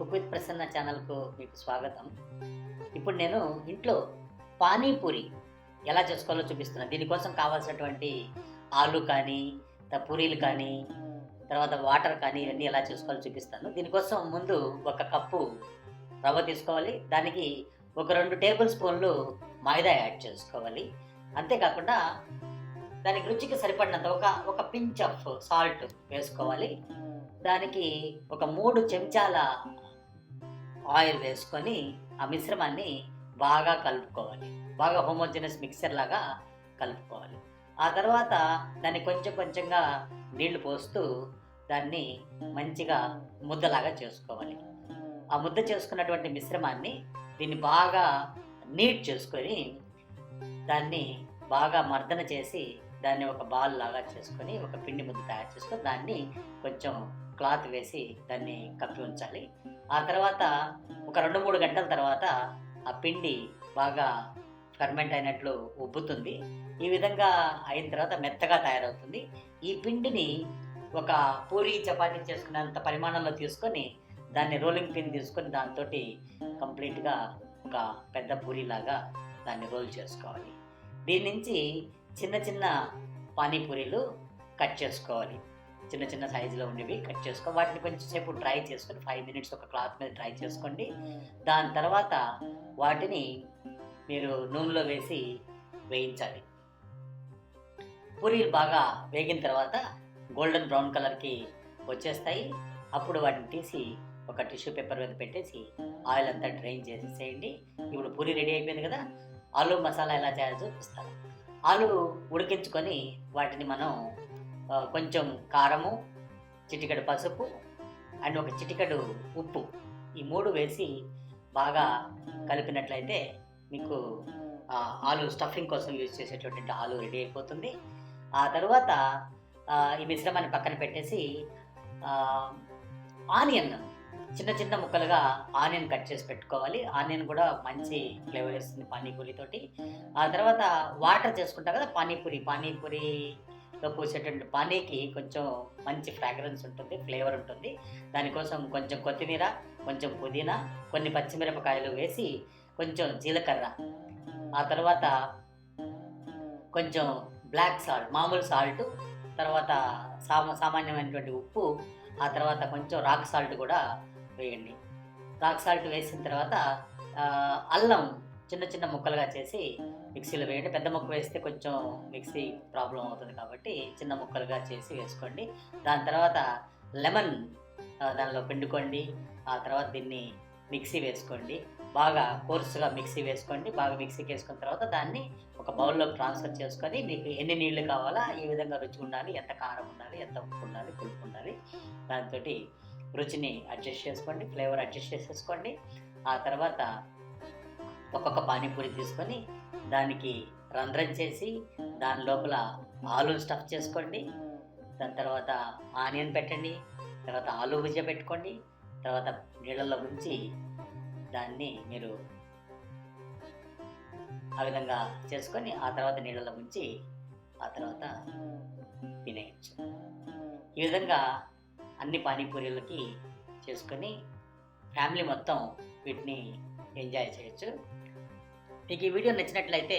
Cook with Prasanna ఛానల్కు మీకు స్వాగతం. ఇప్పుడు నేను ఇంట్లో పానీపూరి ఎలా చేసుకోవాలో చూపిస్తున్నాను. దీనికోసం కావాల్సినటువంటి ఆలు కానీ, పూరీలు కానీ, తర్వాత వాటర్ కానీ ఇవన్నీ ఎలా చేసుకోవాలో చూపిస్తాను. దీనికోసం ముందు ఒక కప్పు రవ్వ తీసుకోవాలి. దానికి ఒక 2 టేబుల్ స్పూన్లు మైదా యాడ్ చేసుకోవాలి. అంతేకాకుండా దానికి రుచికి సరిపడినంత ఒక పించ్ ఆఫ్ సాల్ట్ వేసుకోవాలి. దానికి ఒక 3 చెంచాల ఆయిల్ వేసుకొని ఆ మిశ్రమాన్ని బాగా కలుపుకోవాలి. బాగా హోమోజెనస్ మిక్సర్ లాగా కలుపుకోవాలి. ఆ తర్వాత దాన్ని కొంచెం కొంచెంగా నీళ్లు పోస్తూ దాన్ని మంచిగా ముద్దలాగా చేసుకోవాలి. ఆ ముద్ద చేసుకున్నటువంటి మిశ్రమాన్ని దీన్ని బాగా నీట్ చేసుకొని దాన్ని బాగా మర్దన చేసి దాన్ని ఒక బాల్ లాగా చేసుకొని ఒక పిండి ముద్ద తయారు చేసుకొని దాన్ని కొంచెం క్లాత్ వేసి దాన్ని కప్పి ఉంచాలి. ఆ తర్వాత ఒక 2-3 గంటల తర్వాత ఆ పిండి బాగా ఫెర్మెంట్ అయినట్లు ఉబ్బుతుంది. ఈ విధంగా అయిన తర్వాత మెత్తగా తయారవుతుంది. ఈ పిండిని ఒక పూరి చపాతీ చేసుకునేంత పరిమాణంలో తీసుకొని దాన్ని రోలింగ్ పిన్ తీసుకొని దాంతో కంప్లీట్గా ఒక పెద్ద పూరిలాగా దాన్ని రోల్ చేసుకోవాలి. దీని నుంచి చిన్న చిన్న పానీపూరీలు కట్ చేసుకోవాలి. చిన్న చిన్న సైజులో ఉండేవి కట్ చేసుకోవాలి. వాటిని కొంచెం సేపు డ్రై చేసుకొని 5 మినిట్స్ ఒక క్లాత్ మీద డ్రై చేసుకోండి. దాని తర్వాత వాటిని మీరు నూనెలో వేసి వేయించాలి. పూరీలు బాగా వేగిన తర్వాత గోల్డెన్ బ్రౌన్ కలర్కి వచ్చేస్తాయి. అప్పుడు వాటిని తీసి ఒక టిష్యూ పేపర్ మీద పెట్టేసి ఆయిల్ అంతా డ్రైన్ చేసేసేయండి. ఇప్పుడు పూరీ రెడీ అయిపోయింది కదా. ఆలు మసాలా ఎలా చేయాలో చూపిస్తాను. ఆలు ఉడికించుకొని వాటిని మనం కొంచెం కారము, చిటికెడు పసుపు అండ్ ఒక చిటికెడు ఉప్పు ఈ 3 వేసి బాగా కలిపినట్లయితే మీకు ఆలు స్టఫింగ్ కోసం యూజ్ చేసేటటువంటి ఆలు రెడీ అయిపోతుంది. ఆ తర్వాత ఈ మిశ్రమాన్ని పక్కన పెట్టేసి ఆనియన్ చిన్న చిన్న ముక్కలుగా ఆనియన్ కట్ చేసి పెట్టుకోవాలి. ఆనియన్ కూడా మంచి ఫ్లేవర్ ఇస్తుంది పానీపూరితోటి. ఆ తర్వాత వాటర్ చేసుకుంటాం కదా పానీపూరిలో పోసేటువంటి పానీకి కొంచెం మంచి ఫ్రాగ్రెన్స్ ఉంటుంది, ఫ్లేవర్ ఉంటుంది. దానికోసం కొంచెం కొత్తిమీర, కొంచెం పుదీనా, కొన్ని పచ్చిమిరపకాయలు వేసి కొంచెం జీలకర్ర, ఆ తర్వాత కొంచెం బ్లాక్ సాల్ట్, మామూలు సాల్ట్, తర్వాత సామాన్యమైనటువంటి ఉప్పు, ఆ తర్వాత కొంచెం రాక్ సాల్ట్ కూడా వేయండి. రాక్ సాల్ట్ వేసిన తర్వాత అల్లం చిన్న చిన్న ముక్కలుగా చేసి మిక్సీలో వేయండి. పెద్ద ముక్క వేస్తే కొంచెం మిక్సీ ప్రాబ్లం అవుతుంది కాబట్టి చిన్న ముక్కలుగా చేసి వేసుకోండి. దాని తర్వాత లెమన్ దానిలో పిండుకోండి. ఆ తర్వాత దీన్ని మిక్సీ వేసుకోండి. బాగా కోర్సుగా మిక్సీ వేసుకోండి. బాగా మిక్సీకి వేసుకున్న తర్వాత దాన్ని ఒక బౌల్లోకి ట్రాన్స్ఫర్ చేసుకొని మీకు ఎన్ని నీళ్లు కావాలా, ఏ విధంగా రుచి ఉండాలి, ఎంత కారం ఉండాలి, ఎంత ఉప్పు ఉండాలి, పులుపు ఉండాలి, దాంతో రుచిని అడ్జస్ట్ చేసుకోండి, ఫ్లేవర్ అడ్జస్ట్ చేసేసుకోండి. ఆ తర్వాత ఒక్కొక్క పానీపూరి తీసుకొని దానికి రంధ్రం చేసి దాని లోపల ఆలు స్టఫ్ చేసుకోండి. దాని తర్వాత ఆనియన్ పెట్టండి. తర్వాత ఆలు భుజియా పెట్టుకోండి. తర్వాత నీళ్ళల్లో ఉంచి దాన్ని మీరు ఆ విధంగా చేసుకొని ఆ తర్వాత నీళ్ళలో ఉంచి ఆ తర్వాత తినేయచ్చు. ఈ విధంగా అన్ని పానీపూరీలకి చేసుకొని ఫ్యామిలీ మొత్తం వీటిని ఎంజాయ్ చేయొచ్చు. మీకు ఈ వీడియో నచ్చినట్లయితే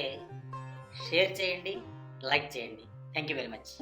షేర్ చేయండి, లైక్ చేయండి. Thank you very much.